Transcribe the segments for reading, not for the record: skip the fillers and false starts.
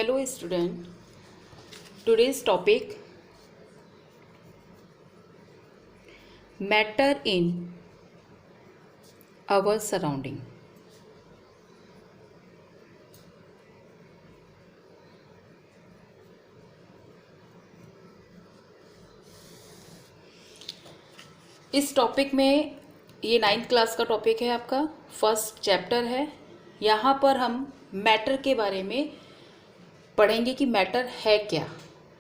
Hello student, today's topic matter in our surrounding. इस topic में ये 9th क्लास का टॉपिक है, आपका फर्स्ट चैप्टर है। यहाँ पर हम मैटर के बारे में पढ़ेंगे कि मैटर है क्या।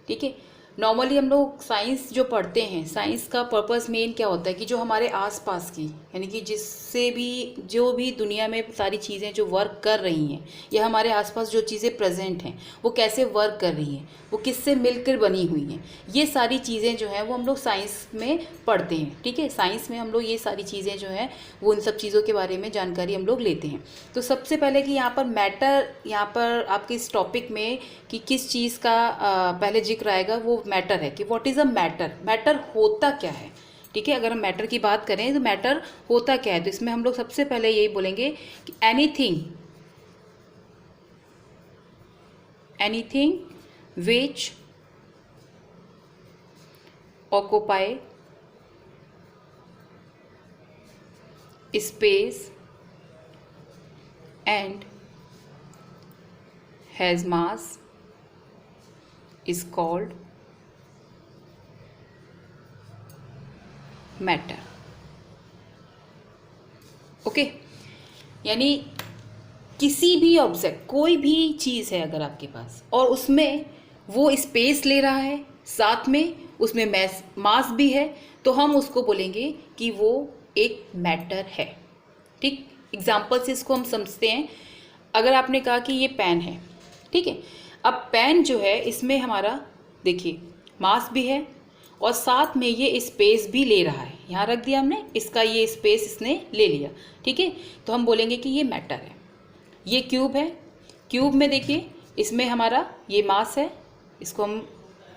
ठीक है, नॉर्मली हम लोग साइंस जो पढ़ते हैं, साइंस का पर्पस मेन क्या होता है कि जो हमारे आसपास की यानी कि जिससे भी जो भी दुनिया में सारी चीज़ें जो वर्क कर रही हैं या हमारे आसपास जो चीज़ें प्रेजेंट हैं वो कैसे वर्क कर रही हैं, वो किससे मिलकर बनी हुई हैं, ये सारी चीज़ें जो हैं वो हम लोग साइंस में पढ़ते हैं। ठीक है, साइंस में हम लोग ये सारी चीज़ें जो हैं वो इन सब चीज़ों के बारे में जानकारी हम लोग लेते हैं। तो सबसे पहले कि यहाँ पर मैटर, यहाँ पर आपके इस टॉपिक में कि किस चीज़ का पहले जिक्र आएगा वो मैटर है कि what is a matter, matter होता क्या है। ठीक है, अगर हम मैटर की बात करें तो मैटर होता क्या है, तो इसमें हम लोग सबसे पहले यही बोलेंगे कि anything which occupy space and has mass is called matter. Okay, यानी किसी भी ऑब्जेक्ट, कोई भी चीज़ है अगर आपके पास और उसमें वो स्पेस ले रहा है, साथ में उसमें मास भी है, तो हम उसको बोलेंगे कि वो एक मैटर है। ठीक, एग्जाम्पल से इसको हम समझते हैं। अगर आपने कहा कि ये पेन है, ठीक है, अब पेन जो है इसमें हमारा देखिए मास भी है और साथ में ये स्पेस भी ले रहा है। यहाँ रख दिया हमने, इसका ये स्पेस इसने ले लिया। ठीक है, तो हम बोलेंगे कि ये मैटर है। ये क्यूब है, क्यूब में देखिए इसमें हमारा ये मास है, इसको हम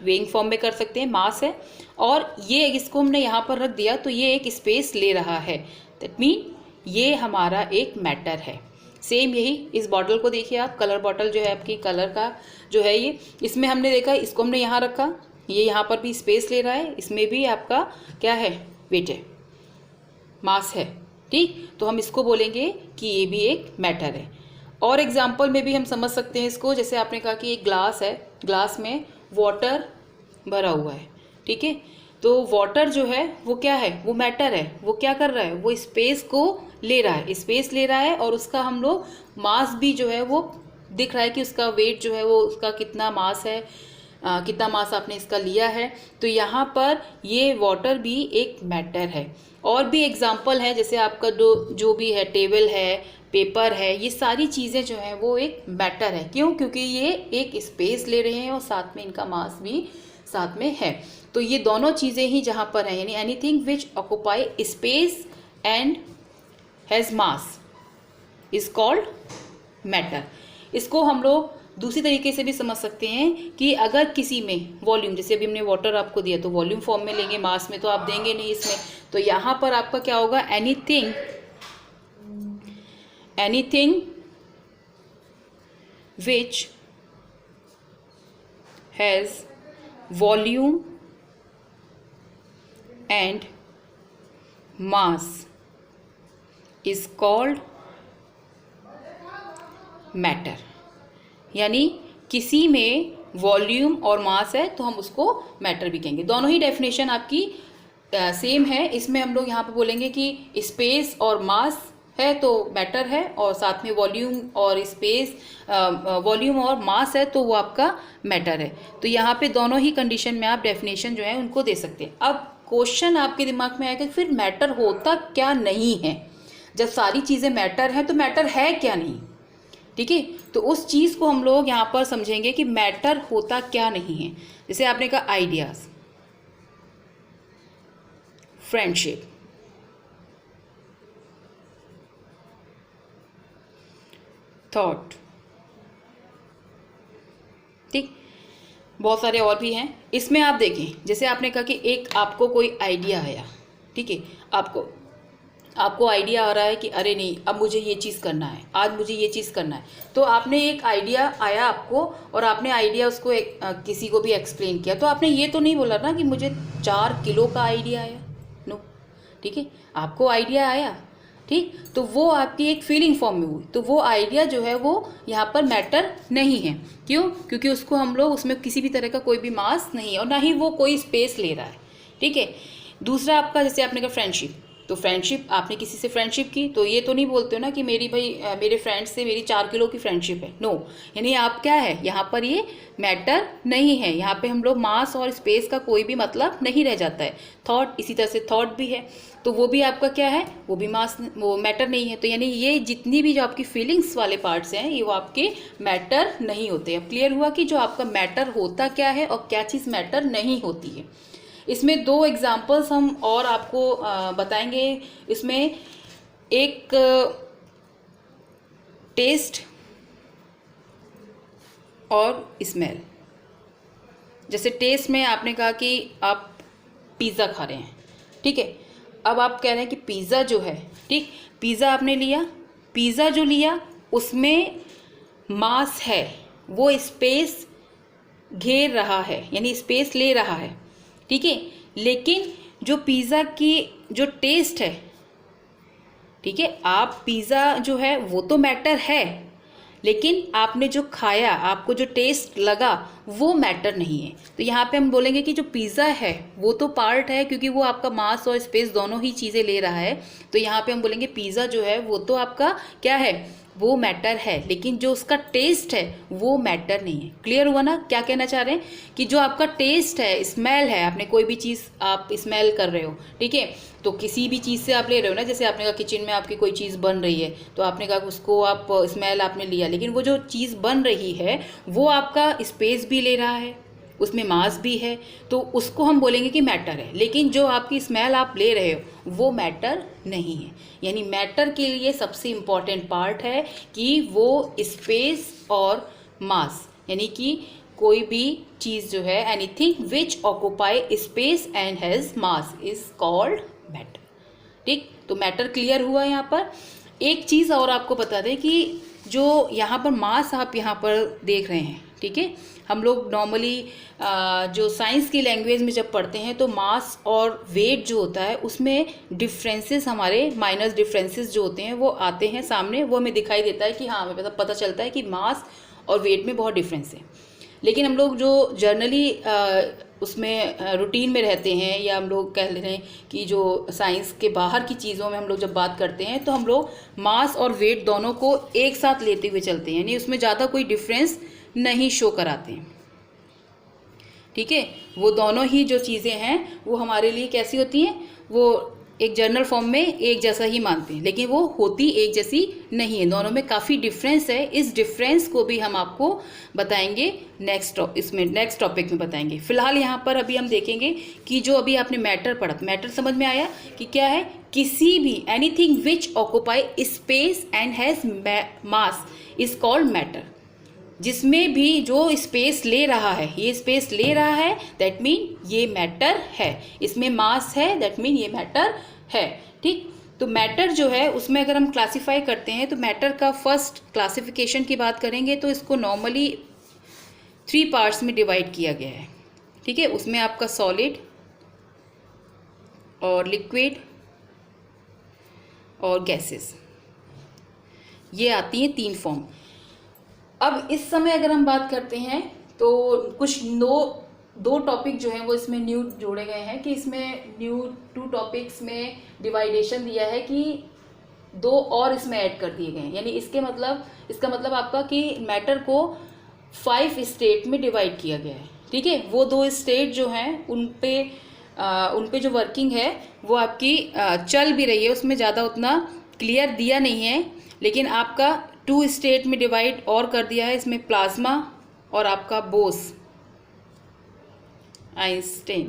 वेइंग फॉर्म में कर सकते हैं, मास है, और ये इसको हमने यहाँ पर रख दिया तो ये एक स्पेस ले रहा है। दैट मीन ये हमारा एक मैटर है। सेम यही इस बॉटल को देखिए आप, कलर बॉटल जो है आपकी, कलर का जो है ये, इसमें हमने देखा इसको हमने यहाँ रखा, ये यहाँ पर भी स्पेस ले रहा है, इसमें भी आपका क्या है, वेट है, मास है। ठीक, तो हम इसको बोलेंगे कि ये भी एक मैटर है। और एग्जाम्पल में भी हम समझ सकते हैं इसको, जैसे आपने कहा कि एक ग्लास है, ग्लास में वाटर भरा हुआ है। ठीक है, तो वाटर जो है वो क्या है, वो मैटर है। वो क्या कर रहा है, वो स्पेस को ले रहा है, स्पेस ले रहा है, और उसका हम लोग मास भी जो है वो दिख रहा है कि उसका वेट जो है वो उसका कितना मास है, कितना मास आपने इसका लिया है। तो यहाँ पर ये वाटर भी एक मैटर है। और भी एग्जाम्पल है, जैसे आपका जो भी है, टेबल है, पेपर है, ये सारी चीज़ें जो हैं वो एक मैटर है। क्यों? क्योंकि ये एक स्पेस ले रहे हैं और साथ में इनका मास भी साथ में है। तो ये दोनों चीज़ें ही जहाँ पर हैं, यानी anything which occupy space and has mass is called matter. इसको हम लोग दूसरी तरीके से भी समझ सकते हैं कि अगर किसी में वॉल्यूम, जैसे अभी हमने वाटर आपको दिया तो वॉल्यूम फॉर्म में लेंगे, मास में तो आप देंगे नहीं इसमें, तो यहाँ पर आपका क्या होगा, anything which has volume and mass is called matter. यानी किसी में वॉल्यूम और मास है तो हम उसको मैटर भी कहेंगे। दोनों ही डेफिनेशन आपकी सेम है। इसमें हम लोग यहाँ पे बोलेंगे कि स्पेस और मास है तो मैटर है, और साथ में वॉल्यूम और स्पेस, वॉल्यूम और मास है तो वो आपका मैटर है। तो यहाँ पे दोनों ही कंडीशन में आप डेफिनेशन जो है उनको दे सकते हैं। अब क्वेश्चन आपके दिमाग में आएगा फिर मैटर होता क्या नहीं है, जब सारी चीज़ें मैटर हैं तो मैटर है क्या नहीं। ठीक है, तो उस चीज़ को हम लोग यहाँ पर समझेंगे कि मैटर होता क्या नहीं है। जैसे आपने कहा आइडियाज, फ्रेंडशिप, थॉट, ठीक, बहुत सारे और भी हैं। इसमें आप देखें, जैसे आपने कहा कि एक आपको कोई आइडिया आया, ठीक है, आपको आपको आइडिया आ रहा है कि अरे नहीं, अब मुझे ये चीज़ करना है, आज मुझे ये चीज़ करना है, तो आपने एक आइडिया आया आपको और आपने आइडिया उसको किसी को भी एक्सप्लेन किया, तो आपने ये तो नहीं बोला ना कि मुझे 4 किलो का आइडिया आया। नो, ठीक है, आपको आइडिया आया, ठीक, तो वो आपकी एक फीलिंग फॉर्म में हुई, तो वो आइडिया जो है वो यहाँ पर मैटर नहीं है। क्यों? क्योंकि उसको हम लोग, उसमें किसी भी तरह का कोई भी मास नहीं है और ना ही वो कोई स्पेस ले रहा है, ठीक है। दूसरा आपका, जैसे आपने कहा फ्रेंडशिप, तो फ्रेंडशिप, आपने किसी से फ्रेंडशिप की तो ये तो नहीं बोलते हो ना कि मेरी भाई मेरे फ्रेंड से मेरी 4 किलो की फ्रेंडशिप है। नो, यानी आप क्या है, यहाँ पर ये मैटर नहीं है, यहाँ पे हम लोग मास और स्पेस का कोई भी मतलब नहीं रह जाता है। थॉट, इसी तरह से थॉट भी है, तो वो भी आपका क्या है, वो भी मास, वो मैटर नहीं है। तो यानी ये जितनी भी जो आपकी फीलिंग्स वाले पार्ट्स हैं, ये वो आपके मैटर नहीं होते। अब क्लियर हुआ कि जो आपका मैटर होता क्या है और क्या चीज़ मैटर नहीं होती है। इसमें 2 एग्जाम्पल्स हम और आपको बताएंगे। इसमें एक टेस्ट और स्मेल। जैसे टेस्ट में आपने कहा कि आप पिज़्ज़ा खा रहे हैं, ठीक है, अब आप कह रहे हैं कि पिज़्ज़ा जो है, ठीक, पिज़्ज़ा आपने लिया, पिज़्ज़ा जो लिया उसमें मास है, वो स्पेस घेर रहा है, यानी स्पेस ले रहा है, ठीक है। लेकिन जो पिज़्ज़ा की जो टेस्ट है, ठीक है, आप पिज़्ज़ा जो है वो तो मैटर है, लेकिन आपने जो खाया, आपको जो टेस्ट लगा, वो मैटर नहीं है। तो यहाँ पे हम बोलेंगे कि जो पिज़्ज़ा है वो तो पार्ट है, क्योंकि वो आपका मास और स्पेस दोनों ही चीज़ें ले रहा है। तो यहाँ पे हम बोलेंगे पिज़्ज़ा जो है वो तो आपका क्या है, वो मैटर है, लेकिन जो उसका टेस्ट है वो मैटर नहीं है। क्लियर हुआ ना क्या कहना चाह रहे हैं? कि जो आपका टेस्ट है, स्मेल है, आपने कोई भी चीज़ आप स्मेल कर रहे हो, ठीक है, तो किसी भी चीज़ से आप ले रहे हो ना, जैसे आपने कहा किचन में आपकी कोई चीज़ बन रही है, तो आपने कहा उसको आप स्मेल आपने लिया, लेकिन वो जो चीज़ बन रही है वो आपका स्पेस भी ले रहा है, उसमें मास भी है, तो उसको हम बोलेंगे कि मैटर है। लेकिन जो आपकी स्मेल आप ले रहे हो वो मैटर नहीं है। यानी मैटर के लिए सबसे इम्पॉर्टेंट पार्ट है कि वो स्पेस और मास, यानी कि कोई भी चीज़ जो है, anything which occupy space and has mass is called matter, ठीक। तो मैटर क्लियर हुआ यहाँ पर। एक चीज़ और आपको बता दें कि जो यहाँ पर मास आप यहाँ पर देख रहे हैं, ठीक है, हम लोग नॉर्मली जो साइंस की लैंग्वेज में जब पढ़ते हैं तो मास और वेट जो होता है उसमें डिफरेंसेस, हमारे माइनस डिफरेंसेस जो होते हैं वो आते हैं सामने, वो हमें दिखाई देता है कि हाँ, हमें पता चलता है कि मास और वेट में बहुत डिफरेंस है। लेकिन हम लोग जो जर्नली उसमें रूटीन में रहते हैं, या हम लोग कह रहे हैं कि जो साइंस के बाहर की चीज़ों में हम लोग जब बात करते हैं, तो हम लोग मास और वेट दोनों को एक साथ लेते हुए चलते हैं, यानी उसमें ज़्यादा कोई डिफरेंस नहीं शो कराते हैं, ठीक है। वो दोनों ही जो चीज़ें हैं वो हमारे लिए कैसी होती हैं, वो एक जनरल फॉर्म में एक जैसा ही मानते हैं, लेकिन वो होती एक जैसी नहीं है, दोनों में काफ़ी डिफरेंस है। इस डिफरेंस को भी हम आपको बताएंगे नेक्स्ट टॉपिक में बताएंगे। फिलहाल यहाँ पर अभी हम देखेंगे कि जो अभी आपने मैटर पढ़ा, मैटर समझ में आया कि क्या है, किसी भी anything which occupy space and has mass is called matter. जिसमें भी जो स्पेस ले रहा है, ये स्पेस ले रहा है, दैट मीन ये मैटर है, इसमें मास है, दैट मीन ये मैटर है, ठीक। तो मैटर जो है उसमें अगर हम क्लासिफाई करते हैं तो मैटर का फर्स्ट क्लासिफिकेशन की बात करेंगे तो इसको नॉर्मली 3 पार्ट्स में डिवाइड किया गया है, ठीक है। उसमें आपका सॉलिड और लिक्विड और गैसेस, ये आती हैं 3 फॉर्म। अब इस समय अगर हम बात करते हैं तो कुछ दो टॉपिक जो हैं वो इसमें न्यू जोड़े गए हैं, कि इसमें न्यू 2 टॉपिक्स में डिवाइडेशन दिया है कि 2 और इसमें ऐड कर दिए गए हैं। यानी इसका मतलब आपका कि मैटर को 5 स्टेट में डिवाइड किया गया है, ठीक है। वो 2 स्टेट जो हैं उन पे जो वर्किंग है वो आपकी चल भी रही है, उसमें ज़्यादा उतना क्लियर दिया नहीं है, लेकिन आपका 2 स्टेट में डिवाइड और कर दिया है, इसमें प्लाज्मा और आपका बोस आइंस्टाइन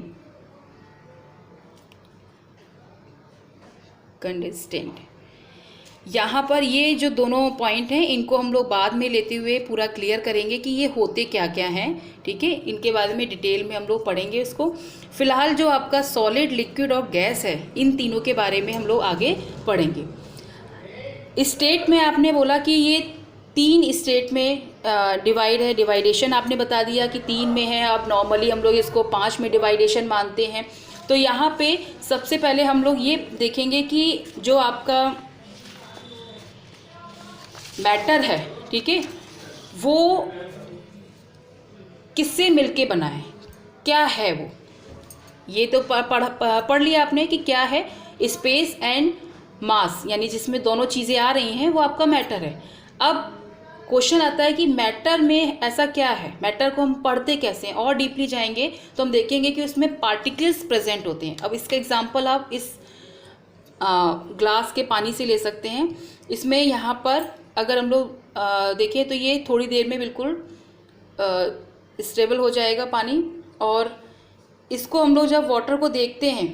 कंडेंसेंट। यहाँ पर ये जो दोनों पॉइंट हैं इनको हम लोग बाद में लेते हुए पूरा क्लियर करेंगे कि ये होते क्या क्या हैं, ठीक है। इनके बारे में डिटेल में हम लोग पढ़ेंगे इसको। फिलहाल जो आपका सॉलिड, लिक्विड और गैस है, इन तीनों के बारे में हम लोग आगे पढ़ेंगे। स्टेट में आपने बोला कि ये 3 स्टेट में डिवाइड है, डिवाइडेशन आपने बता दिया कि 3 में है। अब नॉर्मली हम लोग इसको 5 में डिवाइडेशन मानते हैं। तो यहाँ पे सबसे पहले हम लोग ये देखेंगे कि जो आपका मैटर है, ठीक है, वो किससे मिलके बना है, क्या है वो। ये तो पढ़ लिया आपने कि क्या है, स्पेस एंड मास, यानी जिसमें दोनों चीज़ें आ रही हैं वो आपका मैटर है। अब क्वेश्चन आता है कि मैटर में ऐसा क्या है, मैटर को हम पढ़ते कैसे हैं। और डीपली जाएंगे तो हम देखेंगे कि उसमें पार्टिकल्स प्रेजेंट होते हैं। अब इसका एग्जांपल आप इस ग्लास के पानी से ले सकते हैं। इसमें यहाँ पर अगर हम लोग देखें तो ये थोड़ी देर में बिल्कुल स्टेबल हो जाएगा पानी। और इसको हम लोग जब वाटर को देखते हैं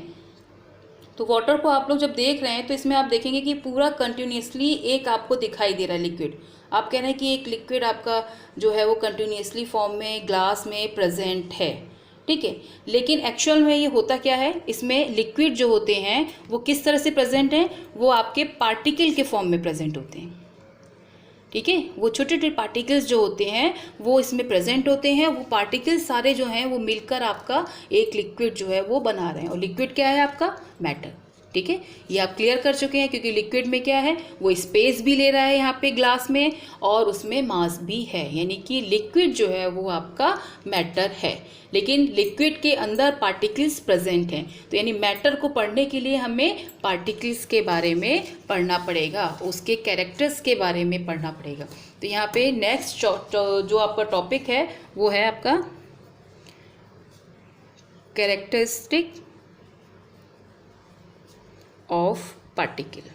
तो वाटर को आप लोग जब देख रहे हैं तो इसमें आप देखेंगे कि पूरा कंटिन्यूसली एक आपको दिखाई दे रहा है लिक्विड। आप कह रहे हैं कि एक लिक्विड आपका जो है वो कंटिन्यूसली फॉर्म में ग्लास में प्रेजेंट है, ठीक है। लेकिन एक्चुअल में ये होता क्या है, इसमें लिक्विड जो होते हैं वो किस तरह से प्रेजेंट हैं, वो आपके पार्टिकल के फॉर्म में प्रेजेंट होते हैं, ठीक है। वो छोटे छोटे पार्टिकल्स जो होते हैं वो इसमें प्रेजेंट होते हैं। वो पार्टिकल्स सारे जो हैं वो मिलकर आपका एक लिक्विड जो है वो बना रहे हैं। और लिक्विड क्या है आपका, मैटर, ठीक है। ये आप क्लियर कर चुके हैं, क्योंकि लिक्विड में क्या है, वो स्पेस भी ले रहा है यहाँ पे ग्लास में, और उसमें मास भी है, यानी कि लिक्विड जो है वो आपका मैटर है। लेकिन लिक्विड के अंदर पार्टिकल्स प्रेजेंट हैं। तो यानी मैटर को पढ़ने के लिए हमें पार्टिकल्स के बारे में पढ़ना पड़ेगा, उसके कैरेक्टर्स के बारे में पढ़ना पड़ेगा। तो यहाँ पे नेक्स्ट जो आपका टॉपिक है वो है आपका कैरेक्टरिस्टिक ऑफ पार्टिकल।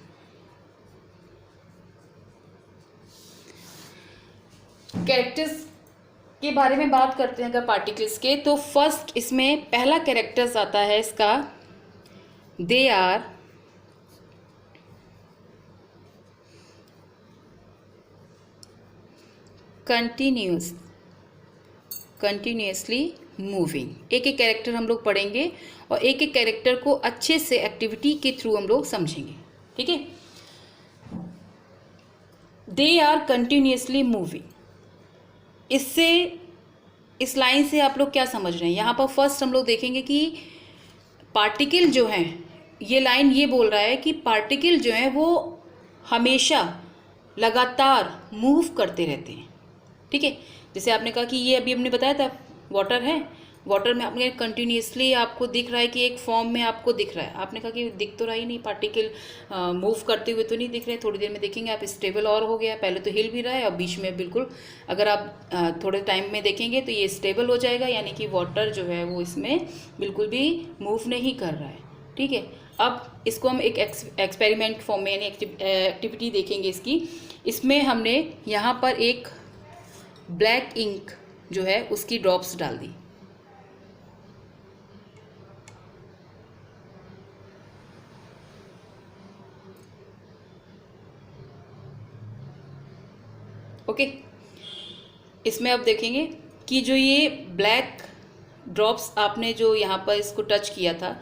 कैरेक्टर्स के बारे में बात करते हैं अगर पार्टिकल्स के, तो फर्स्ट इसमें पहला कैरेक्टर्स आता है इसका, दे आर कंटिन्यूसली मूविंग। एक एक कैरेक्टर हम लोग पढ़ेंगे और एक एक कैरेक्टर को अच्छे से एक्टिविटी के थ्रू हम लोग समझेंगे, ठीक है। दे आर कंटिन्यूसली मूविंग, इससे इस लाइन से आप लोग क्या समझ रहे हैं। यहाँ पर फर्स्ट हम लोग देखेंगे कि पार्टिकल जो हैं, ये लाइन ये बोल रहा है कि पार्टिकल जो हैं वो हमेशा लगातार मूव करते रहते हैं, ठीक है। जैसे आपने कहा कि ये अभी हमने बताया था वाटर है, वाटर में आपने कंटिन्यूसली आपको दिख रहा है कि एक फॉर्म में आपको दिख रहा है। आपने कहा कि दिख तो रहा ही नहीं, पार्टिकल मूव करते हुए तो नहीं दिख रहे। थोड़ी देर में देखेंगे आप स्टेबल और हो गया, पहले तो हिल भी रहा है और बीच में बिल्कुल, अगर आप थोड़े टाइम में देखेंगे तो ये स्टेबल हो जाएगा, यानी कि वाटर जो है वो इसमें बिल्कुल भी मूव नहीं कर रहा है, ठीक है। अब इसको हम एक एक्सपेरिमेंट फॉर्म में यानी एक्टिविटी देखेंगे इसकी। इसमें हमने यहाँ पर एक ब्लैक इंक जो है उसकी ड्रॉप्स डाल दी, ओके। इसमें अब देखेंगे कि जो ये ब्लैक ड्रॉप्स आपने जो यहाँ पर इसको टच किया था,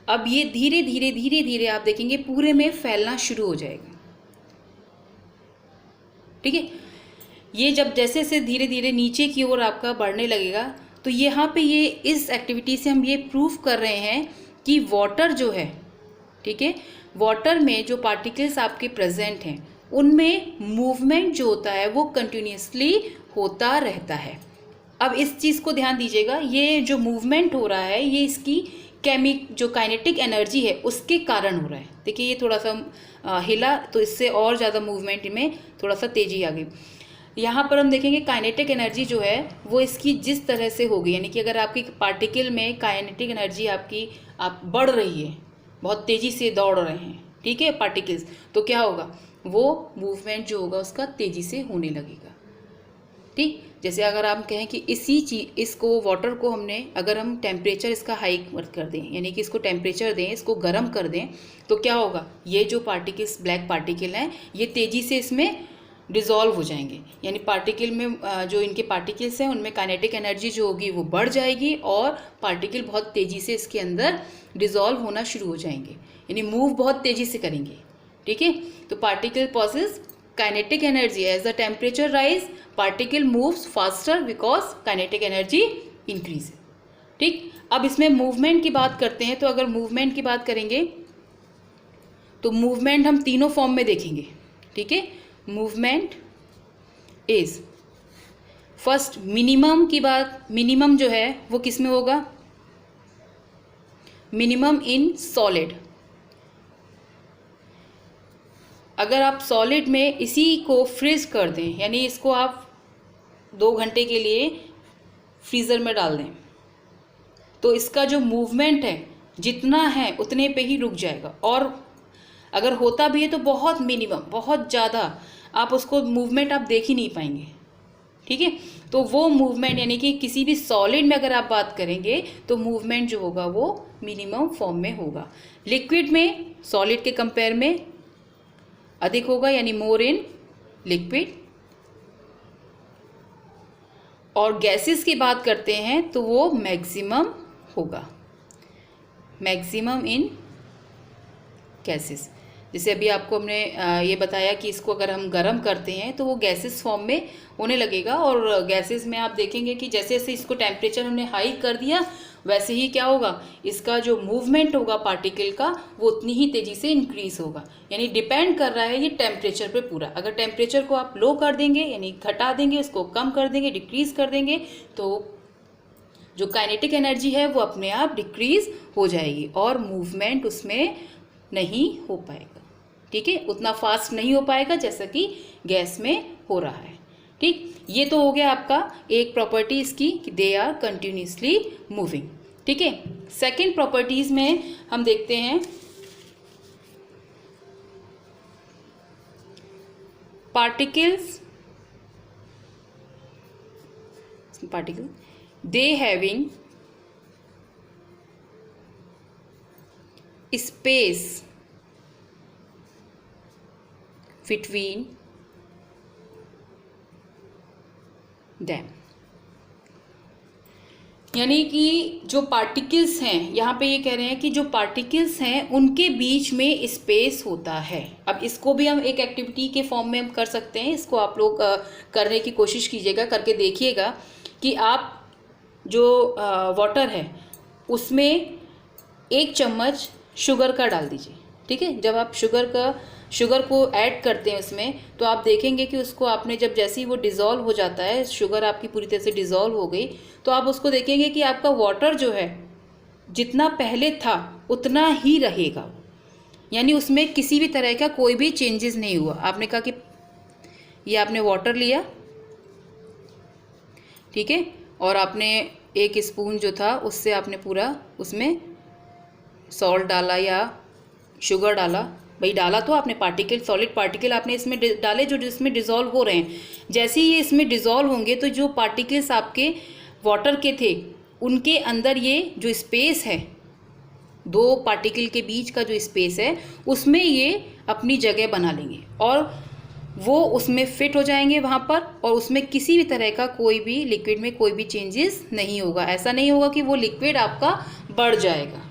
अब ये धीरे धीरे धीरे धीरे आप देखेंगे पूरे में फैलना शुरू हो जाएगा, ठीक है। ये जब जैसे से धीरे धीरे नीचे की ओर आपका बढ़ने लगेगा, तो यहाँ पे ये इस एक्टिविटी से हम ये प्रूव कर रहे हैं कि वाटर जो है, ठीक है, वाटर में जो पार्टिकल्स आपके प्रेजेंट हैं उनमें मूवमेंट जो होता है वो कंटिन्यूसली होता रहता है। अब इस चीज़ को ध्यान दीजिएगा, ये जो मूवमेंट हो रहा है ये इसकी जो काइनेटिक एनर्जी है उसके कारण हो रहा है। देखिए ये थोड़ा सा हिला तो इससे और ज़्यादा मूवमेंट में थोड़ा सा तेज़ी आ गई। यहाँ पर हम देखेंगे काइनेटिक एनर्जी जो है वो इसकी जिस तरह से होगी, यानी कि अगर आपकी पार्टिकल में काइनेटिक एनर्जी आपकी बढ़ रही है, बहुत तेज़ी से दौड़ रहे हैं, ठीक है, पार्टिकल्स, तो क्या होगा, वो मूवमेंट जो होगा उसका तेज़ी से होने लगेगा, ठीक, जैसे अगर आप कहें कि इसको वाटर को हमने अगर हम टेम्परेचर इसका हाई कर दें, यानी कि इसको टेम्परेचर दें, इसको गर्म कर दें, तो क्या होगा, ये जो पार्टिकल्स ब्लैक पार्टिकल हैं ये तेज़ी से इसमें डिज़ोल्व हो जाएंगे। यानी पार्टिकल में जो इनके पार्टिकल्स हैं उनमें काइनेटिक एनर्जी जो होगी वो बढ़ जाएगी और पार्टिकल बहुत तेज़ी से इसके अंदर डिज़ोल्व होना शुरू हो जाएंगे, यानी मूव बहुत तेज़ी से करेंगे। ठीक है, तो particle possess kinetic energy as the temperature rise particle moves faster because kinetic energy increase. ठीक, अब इसमें मूवमेंट की बात करते हैं, तो अगर मूवमेंट की बात करेंगे तो मूवमेंट हम तीनों फॉर्म में देखेंगे। ठीक है, मूवमेंट इज फर्स्ट मिनिमम की बात, मिनिमम जो है वो किस में होगा, मिनिमम इन सॉलिड। अगर आप सॉलिड में इसी को फ्रीज कर दें, यानी इसको आप 2 घंटे के लिए फ्रीज़र में डाल दें, तो इसका जो मूवमेंट है जितना है उतने पे ही रुक जाएगा, और अगर होता भी है तो बहुत मिनिमम, बहुत ज़्यादा, आप उसको मूवमेंट आप देख ही नहीं पाएंगे। ठीक है, तो वो मूवमेंट यानी कि किसी भी सॉलिड में अगर आप बात करेंगे तो मूवमेंट जो होगा वो मिनिमम फॉर्म में होगा। लिक्विड में सॉलिड के कंपेयर में अधिक होगा, यानी मोर इन लिक्विड। और गैसेस की बात करते हैं तो वो मैक्सिमम होगा, मैक्सिमम इन गैसेस। जैसे अभी आपको हमने ये बताया कि इसको अगर हम गर्म करते हैं तो वो गैसेस फॉर्म में होने लगेगा, और गैसेस में आप देखेंगे कि जैसे जैसे इसको टेम्परेचर हमने हाई कर दिया वैसे ही क्या होगा, इसका जो मूवमेंट होगा पार्टिकल का वो उतनी ही तेज़ी से इंक्रीज होगा। यानी डिपेंड कर रहा है ये टेम्परेचर पे पूरा। अगर टेम्परेचर को आप लो कर देंगे, यानी घटा देंगे, उसको कम कर देंगे, डिक्रीज कर देंगे, तो जो काइनेटिक एनर्जी है वो अपने आप डिक्रीज हो जाएगी और मूवमेंट उसमें नहीं हो पाएगा। ठीक है, उतना फास्ट नहीं हो पाएगा जैसा कि गैस में हो रहा है। ठीक, ये तो हो गया आपका एक प्रॉपर्टी इसकी कि दे आर कंटिन्यूसली मूविंग। ठीक है, सेकंड प्रॉपर्टीज में हम देखते हैं particles they having space between them। यानी कि जो पार्टिकल्स हैं, यहाँ पे ये कह रहे हैं कि जो पार्टिकल्स हैं उनके बीच में स्पेस होता है। अब इसको भी हम एक एक्टिविटी के फॉर्म में हम कर सकते हैं, इसको आप लोग करने की कोशिश कीजिएगा, करके देखिएगा कि आप जो वाटर है उसमें 1 चम्मच शुगर का डाल दीजिए। ठीक है, जब आप शुगर को ऐड करते हैं उसमें, तो आप देखेंगे कि उसको आपने जब जैसे ही वो डिज़ोल्व हो जाता है, शुगर आपकी पूरी तरह से डिज़ोल्व हो गई, तो आप उसको देखेंगे कि आपका वाटर जो है जितना पहले था उतना ही रहेगा, यानी उसमें किसी भी तरह का कोई भी चेंजेस नहीं हुआ। आपने कहा कि ये आपने वाटर लिया, ठीक है, और आपने 1 स्पून जो था उससे आपने पूरा उसमें सॉल्ट डाला या शुगर डाला, भाई डाला तो आपने पार्टिकल, सॉलिड पार्टिकल आपने इसमें डाले जो इसमें डिज़ोल्व हो रहे हैं। जैसे ही ये इसमें डिज़ोल्व होंगे तो जो पार्टिकल्स आपके वाटर के थे उनके अंदर ये जो स्पेस है, 2 पार्टिकल के बीच का जो स्पेस है उसमें ये अपनी जगह बना लेंगे और वो उसमें फिट हो जाएंगे वहाँ पर, और उसमें किसी भी तरह का कोई भी लिक्विड में कोई भी चेंजेस नहीं होगा। ऐसा नहीं होगा कि वो लिक्विड आपका बढ़ जाएगा,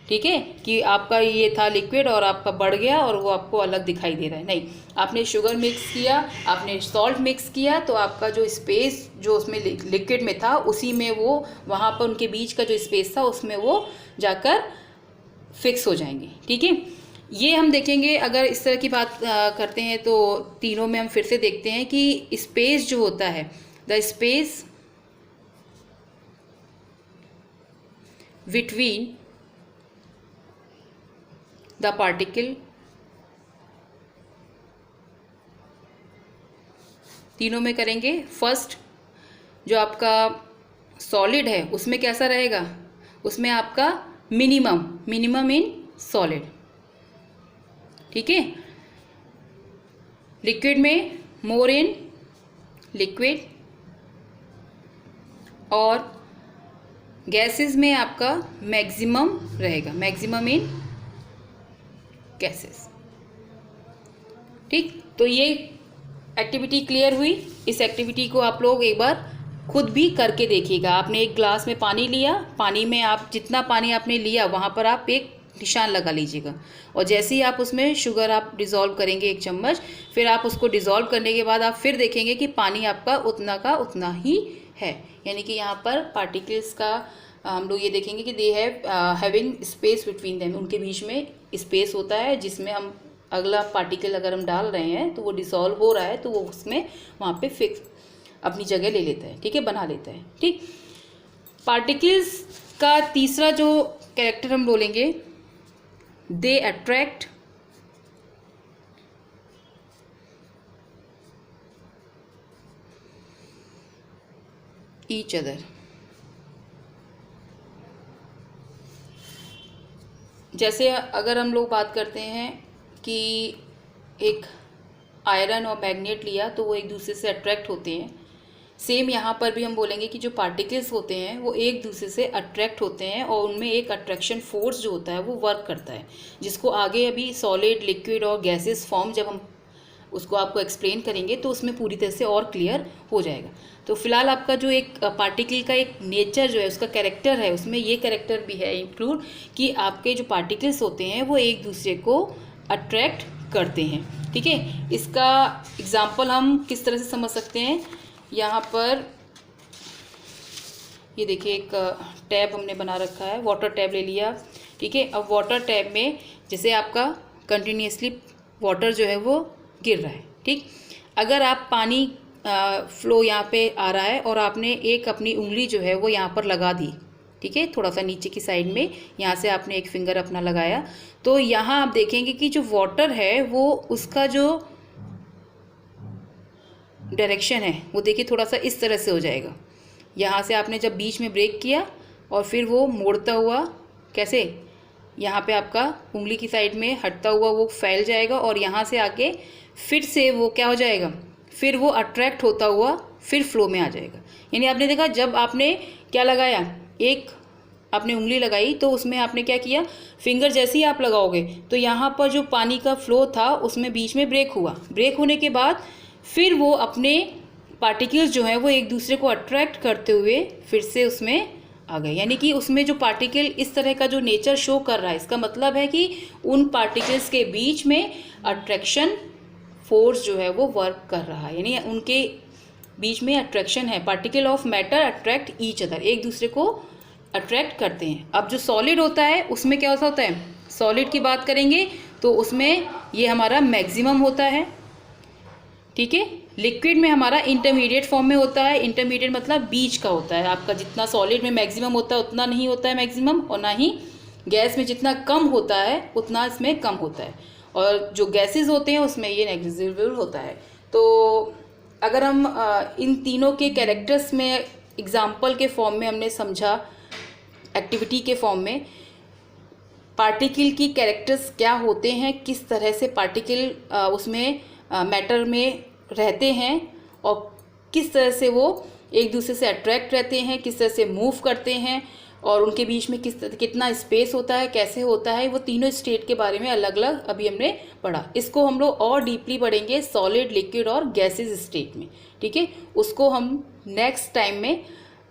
ठीक है, कि आपका ये था लिक्विड और आपका बढ़ गया और वो आपको अलग दिखाई दे रहा है। नहीं, आपने शुगर मिक्स किया, आपने सॉल्ट मिक्स किया, तो आपका जो स्पेस जो उसमें लिक्विड में था उसी में वो वहाँ पर उनके बीच का जो स्पेस था उसमें वो जाकर फिक्स हो जाएंगे। ठीक है, ये हम देखेंगे। अगर इस तरह की बात करते हैं तो तीनों में हम फिर से देखते हैं कि स्पेस जो होता है, the space between the particle, तीनों में करेंगे। फर्स्ट जो आपका सॉलिड है उसमें कैसा रहेगा, उसमें आपका मिनिमम इन सॉलिड, ठीक है। लिक्विड में मोर इन लिक्विड, और गैसेस में आपका मैक्सिमम रहेगा, मैक्सिमम इन गैसेस। ठीक, तो ये एक्टिविटी क्लियर हुई। इस एक्टिविटी को आप लोग एक बार खुद भी करके देखिएगा। आपने एक ग्लास में पानी लिया, पानी में आप जितना पानी आपने लिया वहाँ पर आप एक निशान लगा लीजिएगा, और जैसे ही आप उसमें शुगर आप डिज़ोल्व करेंगे 1 चम्मच, फिर आप उसको डिज़ोल्व करने के बाद आप फिर देखेंगे कि पानी आपका उतना का उतना ही है। यानी कि यहाँ पर पार्टिकल्स का हम लोग ये देखेंगे कि they having space between them, उनके बीच में स्पेस होता है जिसमें हम अगला पार्टिकल अगर हम डाल रहे हैं तो वो डिसॉल्व हो रहा है तो वो उसमें वहाँ पे फिक्स अपनी जगह ले लेता है। ठीक है, बना लेता है। ठीक, पार्टिकल्स का तीसरा जो कैरेक्टर हम बोलेंगे, दे अट्रैक्ट ईच अदर। जैसे अगर हम लोग बात करते हैं कि एक आयरन और मैग्नेट लिया तो वो एक दूसरे से अट्रैक्ट होते हैं, सेम यहाँ पर भी हम बोलेंगे कि जो पार्टिकल्स होते हैं वो एक दूसरे से अट्रैक्ट होते हैं और उनमें एक अट्रैक्शन फोर्स जो होता है वो वर्क करता है, जिसको आगे अभी सॉलिड, लिक्विड और गैसेस फॉर्म जब हम उसको आपको एक्सप्लेन करेंगे तो उसमें पूरी तरह से और क्लियर हो जाएगा। तो फिलहाल आपका जो एक पार्टिकल का एक नेचर जो है, उसका कैरेक्टर है, उसमें ये कैरेक्टर भी है इंक्लूड कि आपके जो पार्टिकल्स होते हैं वो एक दूसरे को अट्रैक्ट करते हैं। ठीक है, इसका एग्जाम्पल हम किस तरह से समझ सकते हैं, यहाँ पर ये देखिए एक टैब हमने बना रखा है, वाटर टैब ले लिया। ठीक है, अब वाटर टैब में जैसे आपका कंटिन्यूसली वाटर जो है वो गिर रहा है। ठीक, अगर आप पानी फ्लो यहाँ पे आ रहा है और आपने एक अपनी उंगली जो है वो यहाँ पर लगा दी, ठीक है, थोड़ा सा नीचे की साइड में, यहाँ से आपने एक फिंगर अपना लगाया, तो यहाँ आप देखेंगे कि जो वाटर है वो उसका जो डायरेक्शन है वो देखिए थोड़ा सा इस तरह से हो जाएगा। यहाँ से आपने जब बीच में ब्रेक किया और फिर वो मोड़ता हुआ कैसे यहाँ पे आपका उंगली की साइड में हटता हुआ वो फैल जाएगा और यहाँ से आके फिर से वो क्या हो जाएगा, फिर वो अट्रैक्ट होता हुआ फिर फ्लो में आ जाएगा। यानी आपने देखा जब आपने क्या लगाया, एक आपने उंगली लगाई तो उसमें आपने क्या किया, फिंगर जैसे ही आप लगाओगे तो यहाँ पर जो पानी का फ्लो था उसमें बीच में ब्रेक हुआ, ब्रेक होने के बाद फिर वो अपने पार्टिकल्स जो हैं वो एक दूसरे को अट्रैक्ट करते हुए फिर से उसमें आ गए। यानी कि उसमें जो पार्टिकल इस तरह का जो नेचर शो कर रहा है, इसका मतलब है कि उन पार्टिकल्स के बीच में अट्रैक्शन फोर्स जो है वो वर्क कर रहा है, यानी उनके बीच में अट्रैक्शन है। Particle of matter attract each other, एक दूसरे को अट्रैक्ट करते हैं। अब जो सॉलिड होता है उसमें क्या होता है, सॉलिड की बात करेंगे तो उसमें ये हमारा मैक्सिमम होता है। ठीक है, लिक्विड में हमारा इंटरमीडिएट फॉर्म में होता है। इंटरमीडिएट मतलब बीच का होता है, आपका जितना सॉलिड में मैक्सिमम होता है उतना नहीं होता है मैक्सिमम, और ना ही गैस में जितना कम होता है उतना इसमें कम होता है, और जो गैसेस होते हैं उसमें ये नेग्लिजिबल होता है। तो अगर हम इन तीनों के कैरेक्टर्स में एग्जाम्पल के फॉर्म में हमने समझा, एक्टिविटी के फॉर्म में पार्टिकल की कैरेक्टर्स क्या होते हैं, किस तरह से पार्टिकल उसमें मैटर में रहते हैं और किस तरह से वो एक दूसरे से अट्रैक्ट रहते हैं, किस तरह से मूव करते हैं और उनके बीच में कितना स्पेस होता है, कैसे होता है, वो तीनों स्टेट के बारे में अलग अलग अभी हमने पढ़ा। इसको हम लोग और डीपली पढ़ेंगे सॉलिड, लिक्विड और गैसेस स्टेट में। ठीक है, उसको हम नेक्स्ट टाइम में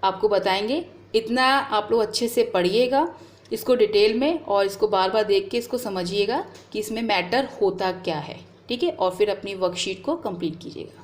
आपको बताएंगे। इतना आप लोग अच्छे से पढ़िएगा इसको डिटेल में और इसको बार बार देख के इसको समझिएगा कि इसमें मैटर होता क्या है। ठीक है, और फिर अपनी वर्कशीट को कंप्लीट कीजिएगा।